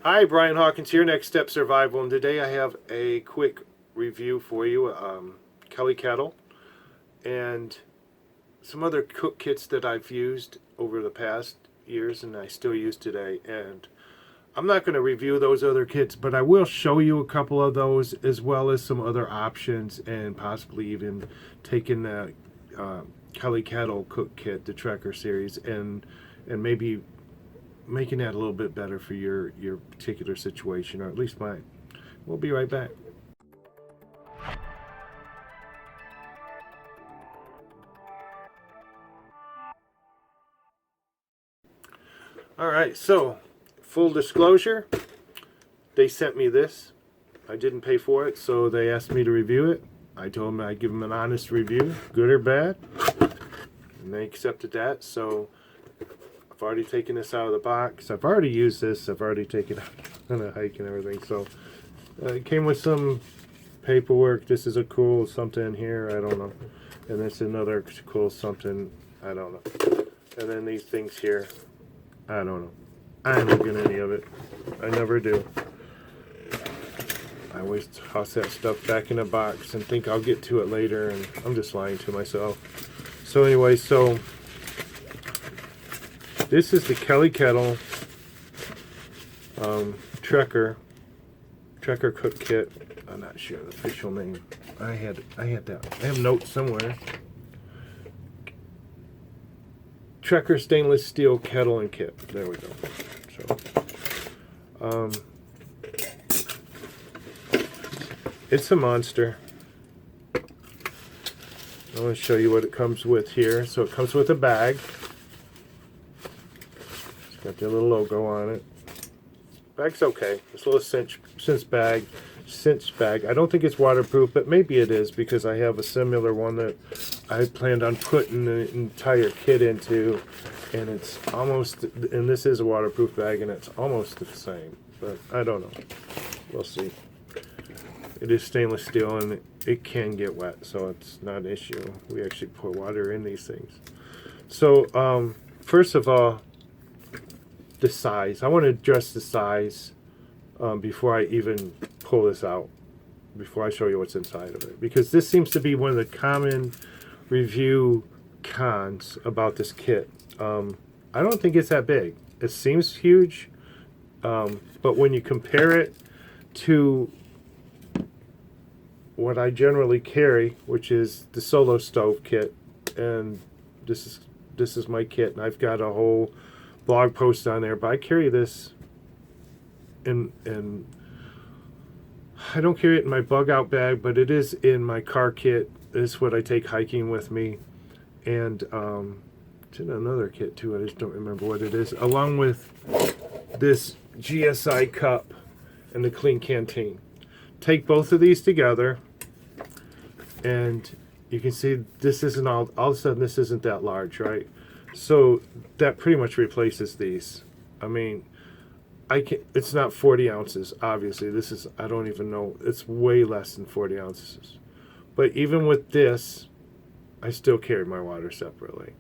Hi, Brian Hawkins here, Next Step Survival, and today I have a quick review for you. Kettle and some other cook kits that I've used over the past years and I still use today. And I'm not going to review those other kits, but I will show you a couple of those as well as some other options and possibly even taking the Kettle cook kit, the Trekker series, and maybe making that a little bit better for your particular situation, or at least mine. We'll be right back. All right, so full disclosure, they sent me this. I didn't pay for it, so they asked me to review it. I told them I'd give them an honest review, good or bad, and they accepted that. So I've already taken this out of the box. I've already used this. I've already taken it out on a hike and everything. So it came with some paperwork. This is a cool something here, I don't know. And this is another cool something, I don't know. And then these things here, I don't know. I don't look at any of it. I never do. I always toss that stuff back in a box and think I'll get to it later, and I'm just lying to myself. So anyway, so this is the Kettle Trekker cook kit. I'm not sure the official name. I had that. I have notes somewhere. Trekker stainless steel kettle and kit. There we go. So, it's a monster. I want to show you what it comes with here. So it comes with a bag. It's got the little logo on it. Bag's okay. It's a little cinch bag. I don't think it's waterproof, but maybe it is because I have a similar one that I planned on putting the entire kit into, and it's almost, and this is a waterproof bag, and it's almost the same, but I don't know. We'll see. It is stainless steel, and it can get wet, so it's not an issue. We actually pour water in these things. So, first of all, the size. I want to address the size before I even pull this out, before I show you what's inside of it, because this seems to be one of the common review cons about this kit. I don't think it's that big. It seems huge, but when you compare it to what I generally carry, which is the solo stove kit, and this is my kit, and I've got a whole blog post on there, but I carry this in I don't carry it in my bug out bag, but it is in my car kit. It's what I take hiking with me, and it's in another kit too. I just don't remember what it is, along with this GSI cup and the clean canteen. Take both of these together, and you can see this isn't all of a sudden this isn't that large, right? So that pretty much replaces these. I mean, it's not 40 ounces, obviously. This is, I don't even know, it's way less than 40 ounces. But even with this, I still carry my water separately.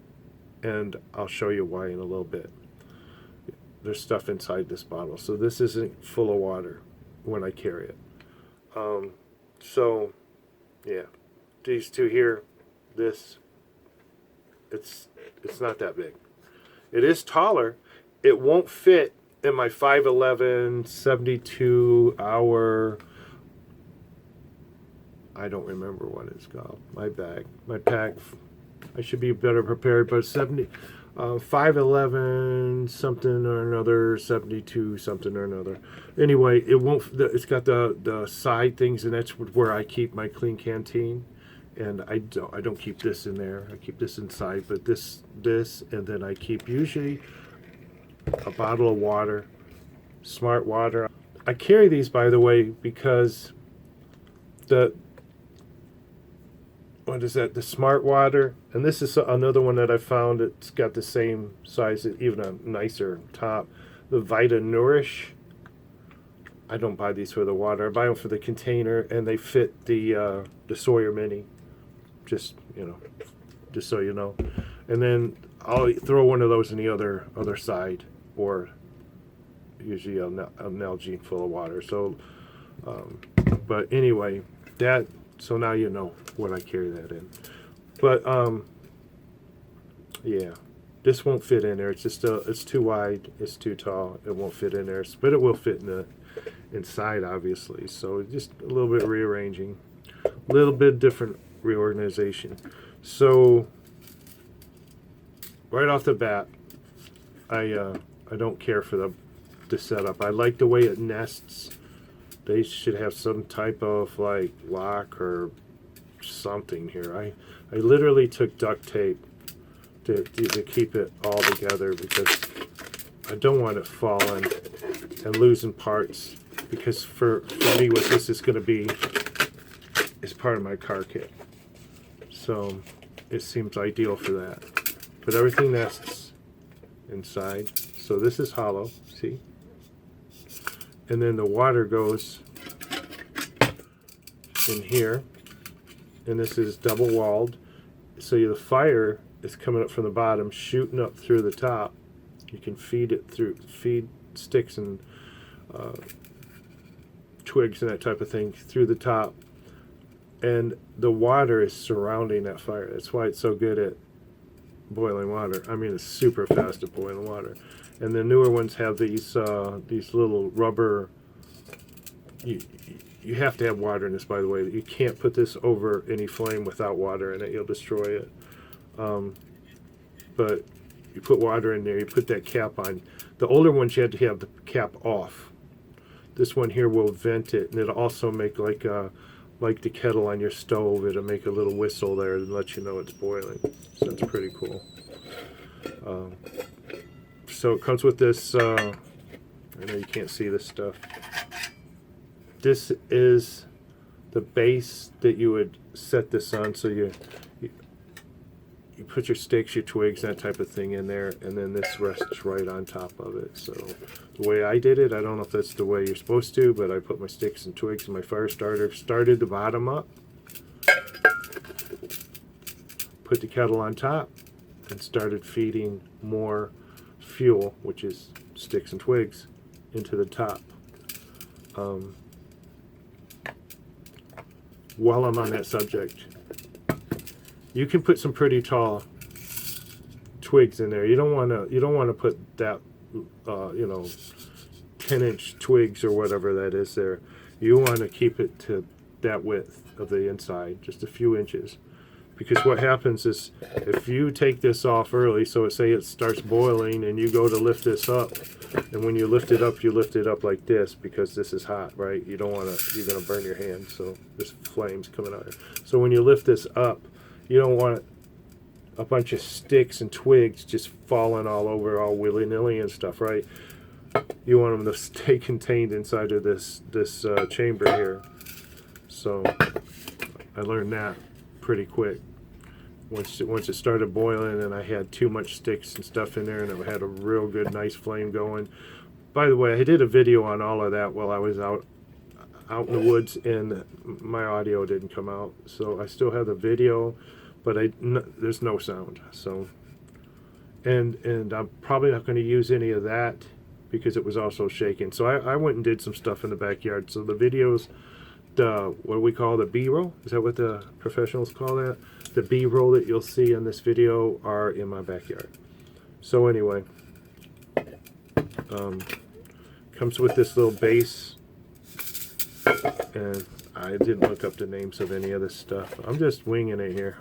And I'll show you why in a little bit. There's stuff inside this bottle, so this isn't full of water when I carry it. So, yeah, these two here, it's not that big. It is taller. It won't fit in my 5'11", 72 hour, I don't remember what it's called, my pack. I should be better prepared, but 5'11", something or another, 72 something or another. Anyway, it won't. It's got the side things, and that's where I keep my clean canteen. And I don't keep this in there. I keep this inside, but this, and then I keep usually a bottle of water, Smart Water. I carry these, by the way, because what is that? The Smart Water, and this is another one that I found. It's got the same size, even a nicer top. The Vita Nourish. I don't buy these for the water. I buy them for the container, and they fit the Sawyer Mini. Just so you know. And then I'll throw one of those in the other side, or usually a Nalgene full of water. So, but anyway, so now you know what I carry that in. But yeah, this won't fit in there. It's just it's too wide. It's too tall. It won't fit in there. But it will fit in the inside, obviously. So just a little bit rearranging, a little bit different reorganization. So right off the bat, I don't care for the setup. I like the way it nests. They should have some type of like lock or something here. I literally took duct tape to keep it all together because I don't want it falling and losing parts, because for me what this is going to be is part of my car kit. So it seems ideal for that. But everything nests inside. So this is hollow, see? And then the water goes in here. And this is double walled. So the fire is coming up from the bottom, shooting up through the top. You can feed sticks and twigs and that type of thing through the top. And the water is surrounding that fire. That's why it's so good at boiling water. I mean, it's super fast at boiling water. And the newer ones have these little rubber. You have to have water in this, by the way. You can't put this over any flame without water in it. You'll destroy it. But you put water in there. You put that cap on. The older ones, you had to have the cap off. This one here will vent it, and it'll also make like the kettle on your stove. It'll make a little whistle there and let you know it's boiling. So it's pretty cool. So it comes with this. I know you can't see this stuff. This is the base that you would set this on. So you put your sticks, your twigs, that type of thing in there, and then this rests right on top of it. So the way I did it, I don't know if that's the way you're supposed to, but I put my sticks and twigs in my fire starter, started the bottom up, put the kettle on top, and started feeding more fuel, which is sticks and twigs, into the top. While I'm on that subject, you can put some pretty tall twigs in there. You don't want to put that 10-inch twigs or whatever that is there. You want to keep it to that width of the inside, just a few inches. Because what happens is, if you take this off early, so say it starts boiling and you go to lift this up, and when you lift it up like this, because this is hot, right? You don't want to, you're going to burn your hand, so there's flames coming out. So when you lift this up, you don't want a bunch of sticks and twigs just falling all over, all willy-nilly and stuff, right? You want them to stay contained inside of this chamber here. So I learned that pretty quick. Once it started boiling and I had too much sticks and stuff in there, and it had a real good nice flame going. By the way, I did a video on all of that while I was out in the woods, and my audio didn't come out, so I still have the video, but there's no sound. So and I'm probably not going to use any of that because it was also shaking. So I went and did some stuff in the backyard. So the videos, what do we call the B-roll? Is that what the professionals call that? The B-roll that you'll see in this video are in my backyard. So anyway, comes with this little base, and I didn't look up the names of any of this stuff. I'm just winging it here.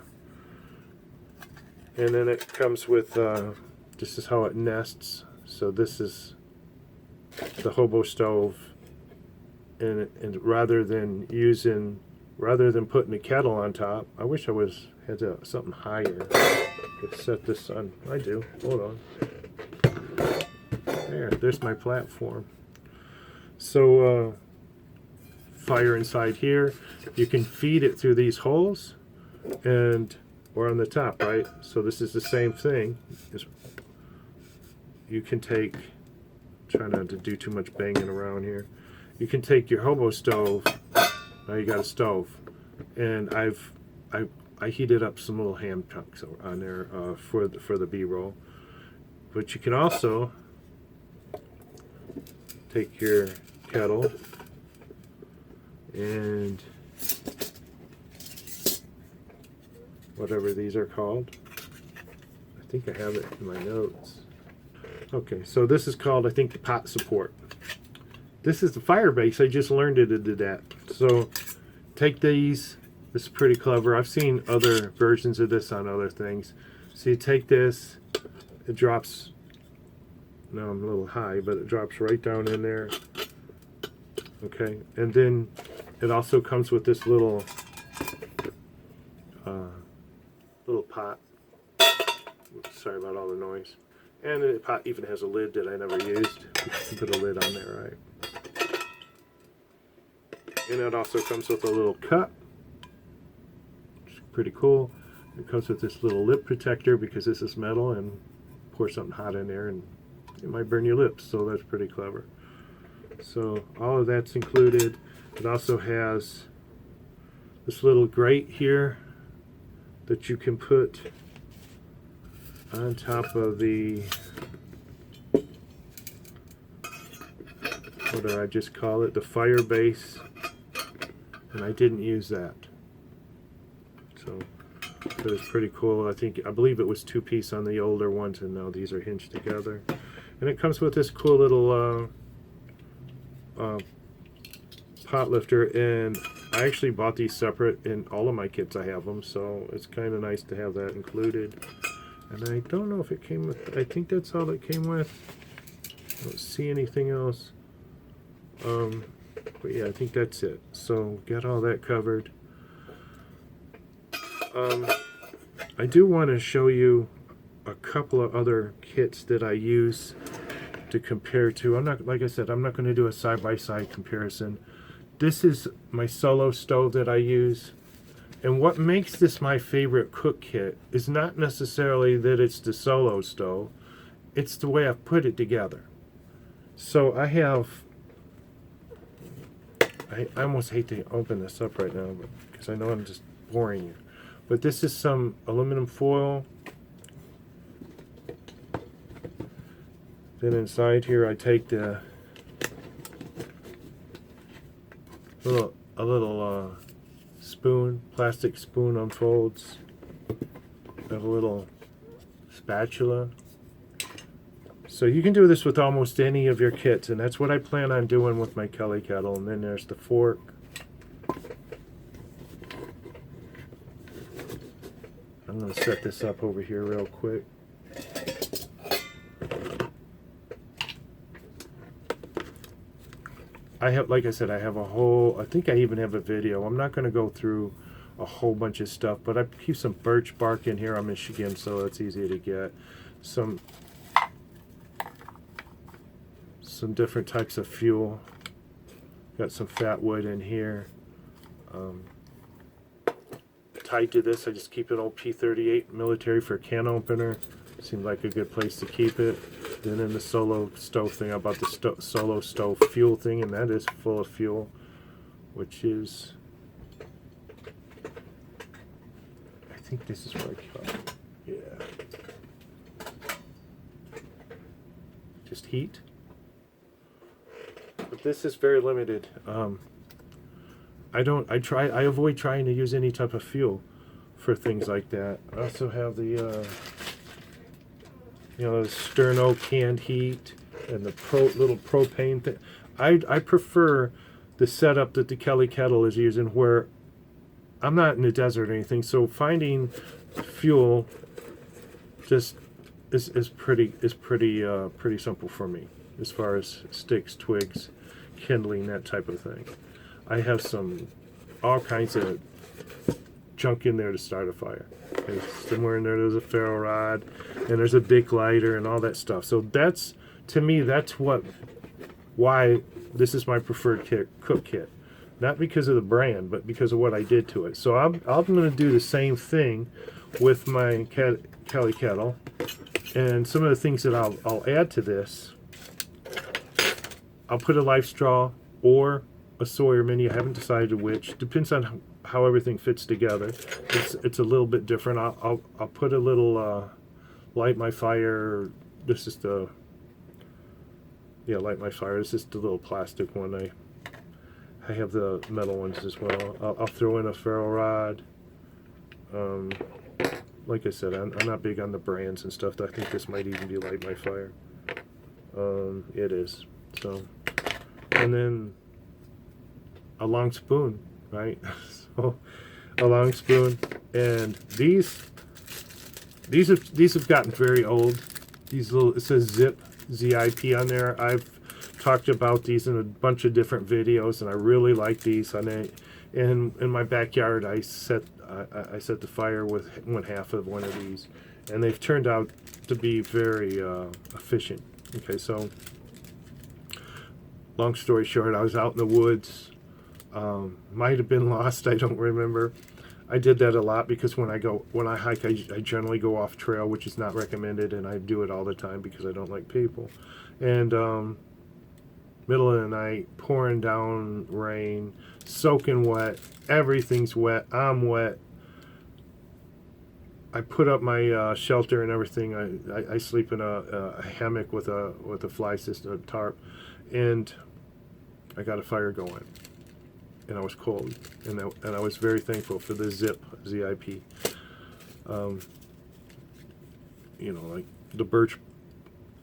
And then it comes with, this is how it nests. So this is the hobo stove, and rather than putting a kettle on top, I wish I had something higher. Could set this on. I do. Hold on. There's my platform. So fire inside here. You can feed it through these holes, or on the top, right? So this is the same thing. You can take. Try not to do too much banging around here. You can take your hobo stove. Now you got a stove, and I heated up some little ham chunks on there for the B-roll. But you can also take your kettle and whatever these are called. I think I have it in my notes. Okay, so this is called, I think, the pot support. This is the fire base. I just learned it to do that. So take these. This is pretty clever. I've seen other versions of this on other things. So you take this, it drops, now I'm a little high, but it drops right down in there. Okay, and then it also comes with this little pot. Oops, sorry about all the noise. And the pot even has a lid that I never used. You can put a lid on there, right? And it also comes with a little cup. It's pretty cool. It comes with this little lip protector because this is metal, and pour something hot in there and it might burn your lips, so that's pretty clever. So all of that's included. It also has this little grate here that you can put on top of the, what do I just call it, the fire base, and I didn't use that. So it was pretty cool. I believe it was 2-piece on the older ones, and now these are hinged together. And it comes with this cool little pot lifter, and I actually bought these separate. In all of my kits I have them, so it's kind of nice to have that included. And I don't know if it came with, I think that's all it came with. I don't see anything else. But yeah, I think that's it. So got all that covered. I do want to show you a couple of other kits that I use to compare to. I'm not, like I said, I'm not going to do a side-by-side comparison. This is my solo stove that I use. And what makes this my favorite cook kit is not necessarily that it's the solo stove. It's the way I've put it together. So I have, I almost hate to open this up right now because I know I'm just boring you. But this is some aluminum foil. Then inside here I take the little spoon, plastic spoon unfolds. I have a little spatula. So you can do this with almost any of your kits, and that's what I plan on doing with my Kelly kettle. And then there's the fork. I'm going to set this up over here real quick. I have, like I said, I have a whole, I think I even have a video. I'm not going to go through a whole bunch of stuff, but I keep some birch bark in here. I'm in Michigan, so it's easy to get. Some different types of fuel. Got some fat wood in here. Tied to this, I just keep an old P38 military for a can opener. Seemed like a good place to keep it. Then in the solo stove thing, about the solo stove fuel thing, and that is full of fuel, which is, I think this is what I call it. Yeah. Just heat. But this is very limited. I avoid trying to use any type of fuel for things like that. I also have the the sterno canned heat and the little propane thing. I prefer the setup that the Kelly kettle is using, where I'm not in the desert or anything, so finding fuel just is pretty simple for me as far as sticks, twigs, kindling, that type of thing. I have all kinds of junk in there to start a fire. Okay, somewhere in there's a ferro rod, and there's a Bic lighter and all that stuff. So that's, to me, that's why this is my preferred cook kit. Not because of the brand, but because of what I did to it. So I'm going to do the same thing with my Kelly kettle, and some of the things that I'll add to this. I'll put a life straw or a Sawyer mini. I haven't decided which. Depends on how everything fits together. It's a little bit different. I'll put a little light my fire. This is the yeah, light my fire. This is the little plastic one. I have the metal ones as well. I'll throw in a ferro rod. Like I said, I'm not big on the brands and stuff. I think this might even be light my fire. It is. So, and then a long spoon, right? So a long spoon, and these have gotten very old. These little, it says ZIP on there. I've talked about these in a bunch of different videos, and I really like these. And in my backyard, I set the fire with one half of one of these, and they've turned out to be very efficient. Okay, so long story short, I was out in the woods. Might have been lost. I don't remember. I did that a lot because when I hike, I generally go off trail, which is not recommended, and I do it all the time because I don't like people. And middle of the night, pouring down rain, soaking wet, everything's wet. I'm wet. I put up my shelter and everything. I sleep in a hammock with a fly system, a tarp, and I got a fire going. And I was cold, and I was very thankful for the ZIP. You know, like the birch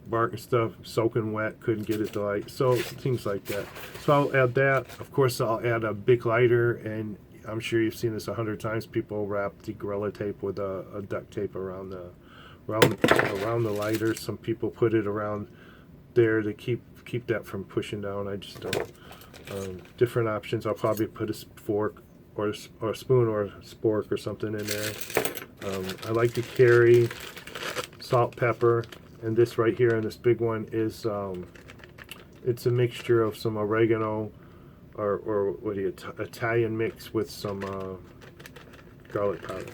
bark and stuff, soaking wet, couldn't get it to light, so things like that. So I'll add that. Of course, I'll add a big lighter, and I'm sure you've seen this 100 times. People wrap the Gorilla Tape with a duct tape around the lighter. Some people put it around there to keep that from pushing down. I just don't. Different options. I'll probably put a fork or a spoon or a spork or something in there. I like to carry salt, pepper, and this right here, and this big one is it's a mixture of some oregano or what do you Italian mix with some garlic powder.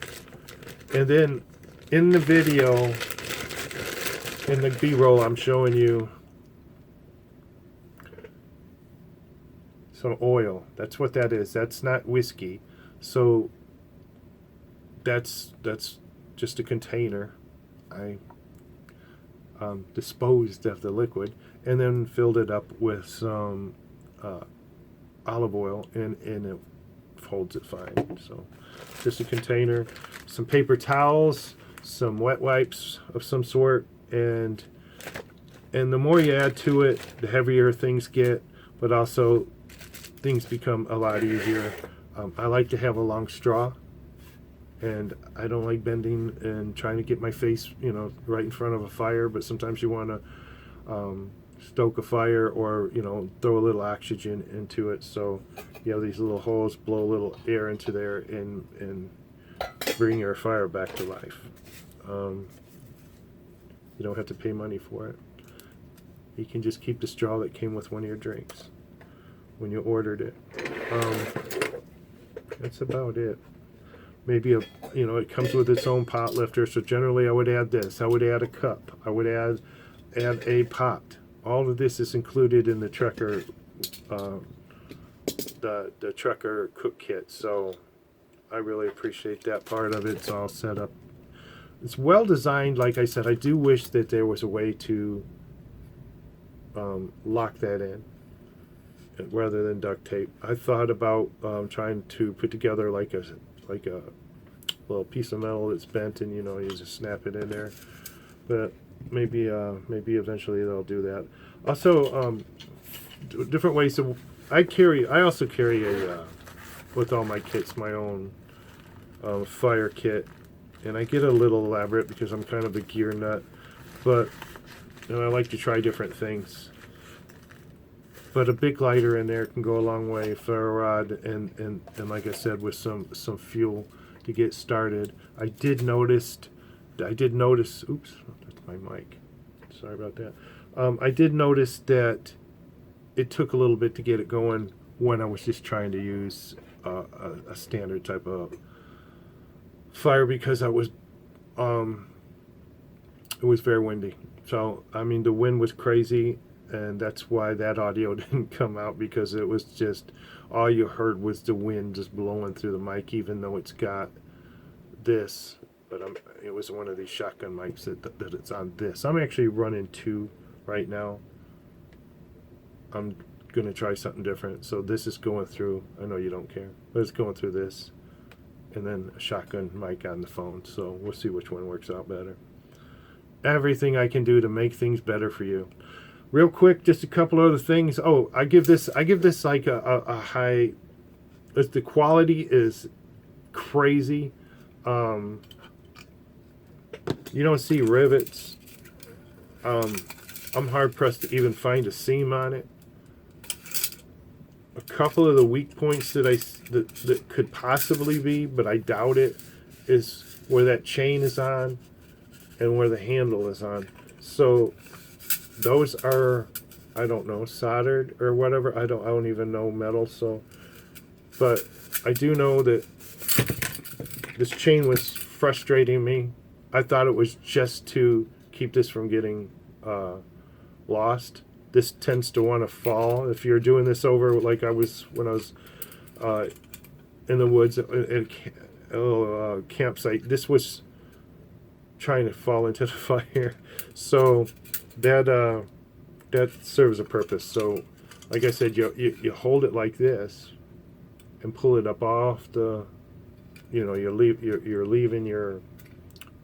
And then in the video, in the B-roll, I'm showing you some oil. That's what that is. That's not whiskey. So that's just a container. I disposed of the liquid and then filled it up with some olive oil, and it holds it fine. So just a container, some paper towels, some wet wipes of some sort, and the more you add to it, the heavier things get, but also things become a lot easier. I like to have a long straw, and I don't like bending and trying to get my face, right in front of a fire, but sometimes you want to stoke a fire or, throw a little oxygen into it. So you have these little holes, blow a little air into there, and bring your fire back to life. You don't have to pay money for it. You can just keep the straw that came with one of your drinks when you ordered it. That's about it. Maybe it comes with its own pot lifter. So generally I would add this. I would add a cup. I would add a pot. All of this is included in the Trekker, the Trekker cook kit. So I really appreciate that part of it. It's all set up. It's well designed. Like I said, I do wish that there was a way to lock that in rather than duct tape. I thought about trying to put together like a little piece of metal that's bent, and you just snap it in there. But maybe eventually they'll do that. Also, different ways. So I also carry with all my kits, my own fire kit, and I get a little elaborate because I'm kind of a gear nut, but I like to try different things. But a big lighter in there can go a long way. Ferro rod and like I said, with some fuel to get started. I did notice. Oops, that's my mic. Sorry about that. I did notice that it took a little bit to get it going when I was just trying to use a standard type of fire because it was very windy. So the wind was crazy. And that's why that audio didn't come out, because it was just all you heard was the wind just blowing through the mic, even though it's got this. But it was one of these shotgun mics that it's on this. I'm actually running two right now. I'm going to try something different. So this is going through, I know you don't care, but it's going through this, and then a shotgun mic on the phone. So we'll see which one works out better. Everything I can do to make things better for you. Real quick, just a couple other things. Oh, I give this like a high. The quality is crazy. You don't see rivets. I'm hard pressed to even find a seam on it. A couple of the weak points that could possibly be, but I doubt it, is where that chain is on and where the handle is on. So those are, I don't know, soldered or whatever. I don't even know metal. So, but I do know that this chain was frustrating me. I thought it was just to keep this from getting lost. This tends to want to fall if you're doing this over, like I was when I was in the woods at a campsite. This was trying to fall into the fire, so that serves a purpose. So, like I said, you hold it like this and pull it up off the, you're leaving your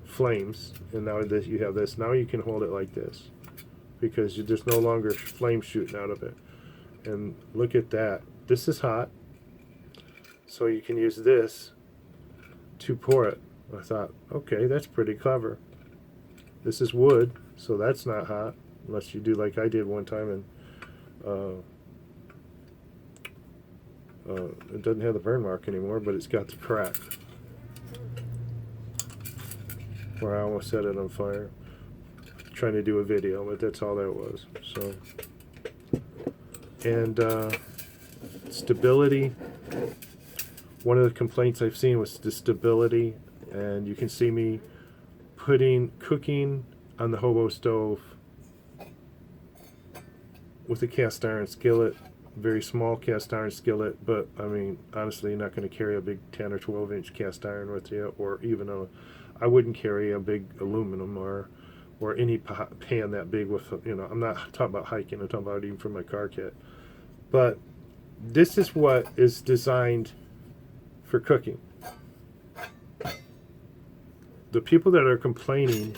flames, and now this you have this. Now you can hold it like this, because there's no longer flame shooting out of it. And look at that. This is hot, so you can use this to pour it. I thought, okay, that's pretty clever. This is wood, so that's not hot, unless you do like I did one time, and it doesn't have the burn mark anymore, but it's got the crack where I almost set it on fire trying to do a video, but that's all that was. So, and stability. One of the complaints I've seen was the stability, and you can see me cooking on the hobo stove with a cast iron skillet, very small cast iron skillet, but I mean, honestly, you're not going to carry a big 10 or 12 inch cast iron with you, or even I wouldn't carry a big aluminum or any pan that big with, I'm not talking about hiking, I'm talking about even for my car kit. But this is what is designed for cooking. The people that are complaining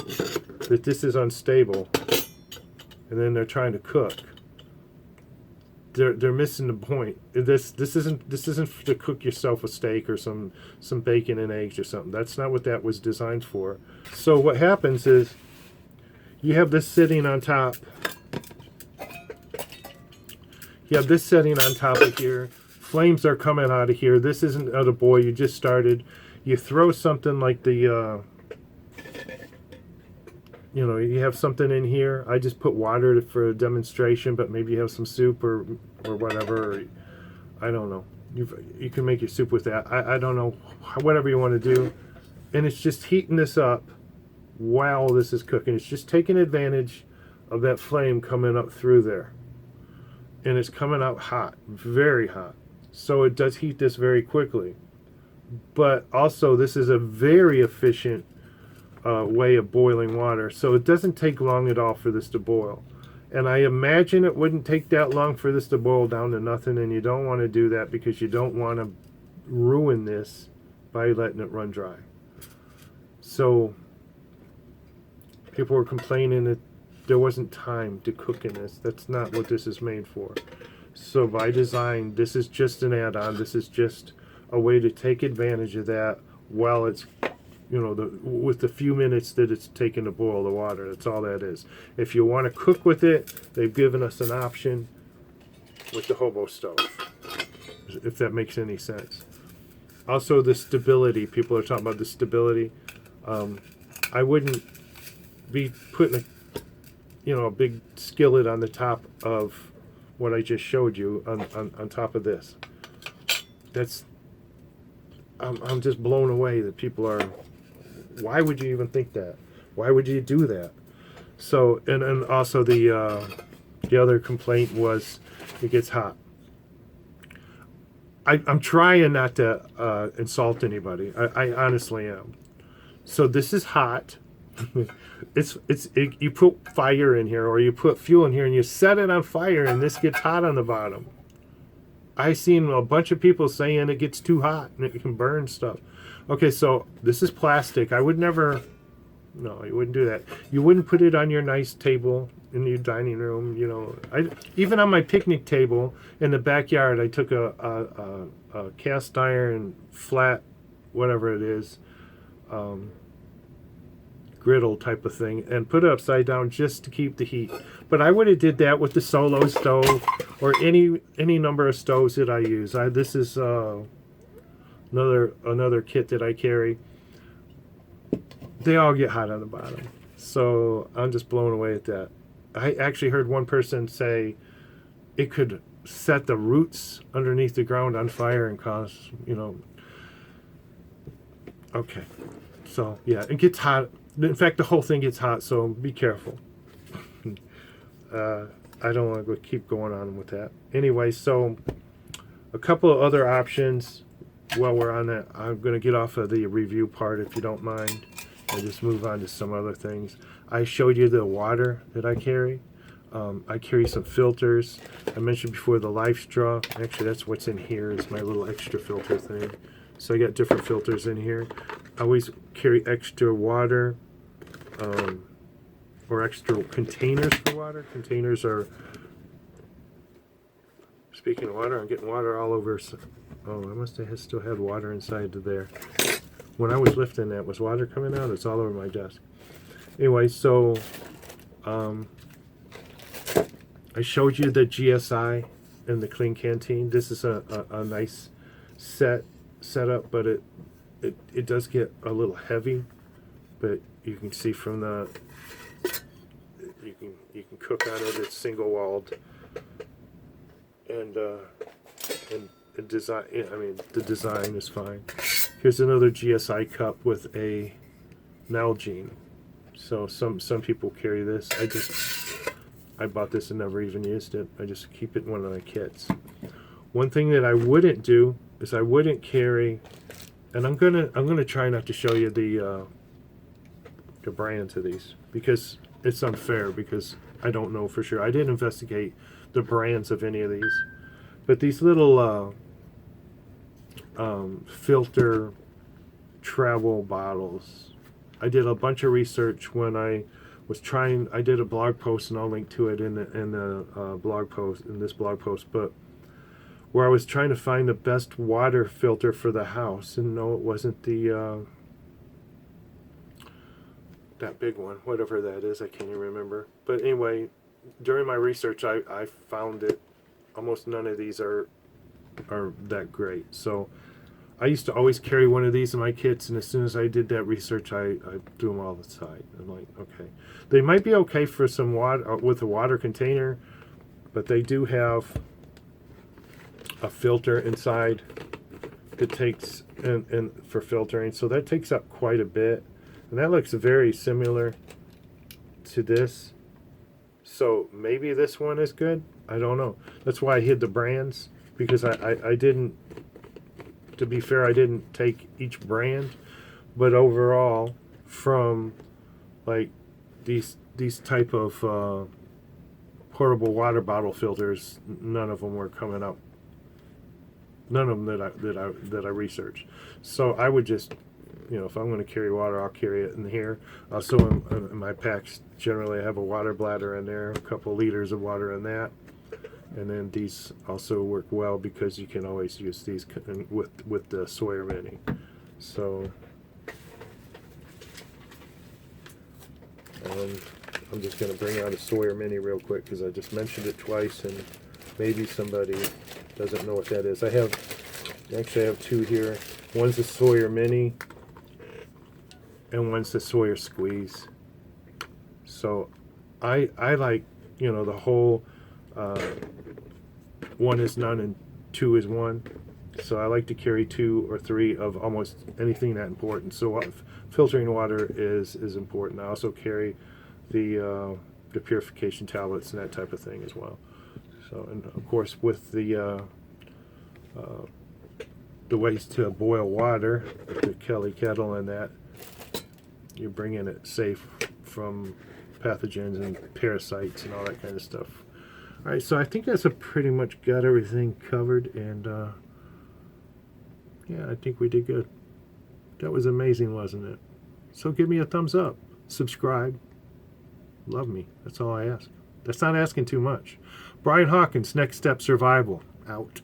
that this is unstable and then they're trying to cook, they're missing the point. This isn't to cook yourself a steak or some bacon and eggs or something. That's not what that was designed for. So what happens is you have this sitting on top. You have this sitting on top of here. Flames are coming out of here. This isn't out of boil. You just started. You throw something like the you have something in here. I just put water for a demonstration, but maybe you have some soup or whatever. Or, I don't know. You can make your soup with that. I don't know. Whatever you want to do. And it's just heating this up while this is cooking. It's just taking advantage of that flame coming up through there. And it's coming out hot. Very hot. So it does heat this very quickly. But also, this is a very efficient way of boiling water, so it doesn't take long at all for this to boil. And I imagine it wouldn't take that long for this to boil down to nothing, and you don't want to do that because you don't want to ruin this by letting it run dry. So people were complaining that there wasn't time to cook in this. That's not what this is made for. So by design, this is just an add-on. This is just a way to take advantage of that while it's, with the few minutes that it's taken to boil the water. That's all that is. If you want to cook with it, they've given us an option with the hobo stove, if that makes any sense. Also, the stability. People are talking about the stability. I wouldn't be putting a big skillet on the top of what I just showed you on top of this. I'm just blown away that people are. Why would you even think that? Why would you do that? So, and also the other complaint was it gets hot. I'm trying not to insult anybody. I honestly am. So this is hot. You put fire in here or you put fuel in here and you set it on fire and this gets hot on the bottom. I seen a bunch of people saying it gets too hot and it can burn stuff. Okay, so this is plastic. I would never, no, you wouldn't do that. You wouldn't put it on your nice table in your dining room. You know, even on my picnic table in the backyard, I took a cast iron flat, whatever it is, griddle type of thing, and put it upside down just to keep the heat. But I would have did that with the Solo stove or any number of stoves that I use. This is another kit that I carry. They all get hot on the bottom, so I'm just blown away at that. I actually heard one person say it could set the roots underneath the ground on fire and cause, you know. Okay, so yeah, it gets hot. In fact, the whole thing gets hot, so be careful. I don't want to keep going on with that. Anyway, so a couple of other options while we're on that. I'm going to get off of the review part if you don't mind and just move on to some other things. I showed you the water that I carry. I carry some filters. I mentioned before the Life Straw. Actually, that's what's in here. It's my little extra filter thing. So I got different filters in here. I always carry extra water or extra containers for water. Containers are, speaking of water, I'm getting water all over. Oh, I must have still had water inside of there. When I was lifting that, was water coming out? It's all over my desk. Anyway, so I showed you the GSI and the Clean Canteen. This is a nice setup, but it does get a little heavy. But you can see from the you can cook on it. It's single walled, and design. I mean, the design is fine. Here's another GSI cup with a Nalgene. So some people carry this. I bought this and never even used it. I just keep it in one of my kits. One thing that I wouldn't do is I wouldn't carry, and I'm gonna try not to show you the brands of these because it's unfair because I don't know for sure. I didn't investigate the brands of any of these, but these little filter travel bottles. I did a bunch of research when I was trying. I did a blog post, and I'll link to it in the blog post, in this blog post. But where I was trying to find the best water filter for the house, and no, it wasn't the that big one, whatever that is. I can't even remember. But anyway, during my research, I found that almost none of these are that great. So I used to always carry one of these in my kits, and as soon as I did that research, I threw them all aside. I'm like, okay, they might be okay for some water with a water container, but they do have a filter inside that takes and for filtering, so that takes up quite a bit, and that looks very similar to this. So maybe this one is good. I don't know. That's why I hid the brands, because I didn't. To be fair, I didn't take each brand, but overall, from like these type of portable water bottle filters, none of them were coming up. None of them that I researched. So I would just, you know, if I'm going to carry water, I'll carry it in here. Also, in my packs, generally I have a water bladder in there, a couple liters of water in that. And then these also work well because you can always use these with the Sawyer Mini. So I'm just going to bring out a Sawyer Mini real quick because I just mentioned it twice and maybe somebody doesn't know what that is. I have two here. One's a Sawyer Mini and one's the Sawyer Squeeze. So I like, you know, the whole one is none and two is one. So I like to carry 2 or 3 of almost anything that important. So filtering water is important. I also carry the purification tablets and that type of thing as well. So, and of course with the ways to boil water, the Kettle and that, you're bringing it safe from pathogens and parasites and all that kind of stuff. All right, so I think that's pretty much got everything covered, and yeah, I think we did good. That was amazing, wasn't it? So give me a thumbs up, subscribe, love me. That's all I ask. That's not asking too much. Brian Hawkins, Next Step Survival, out.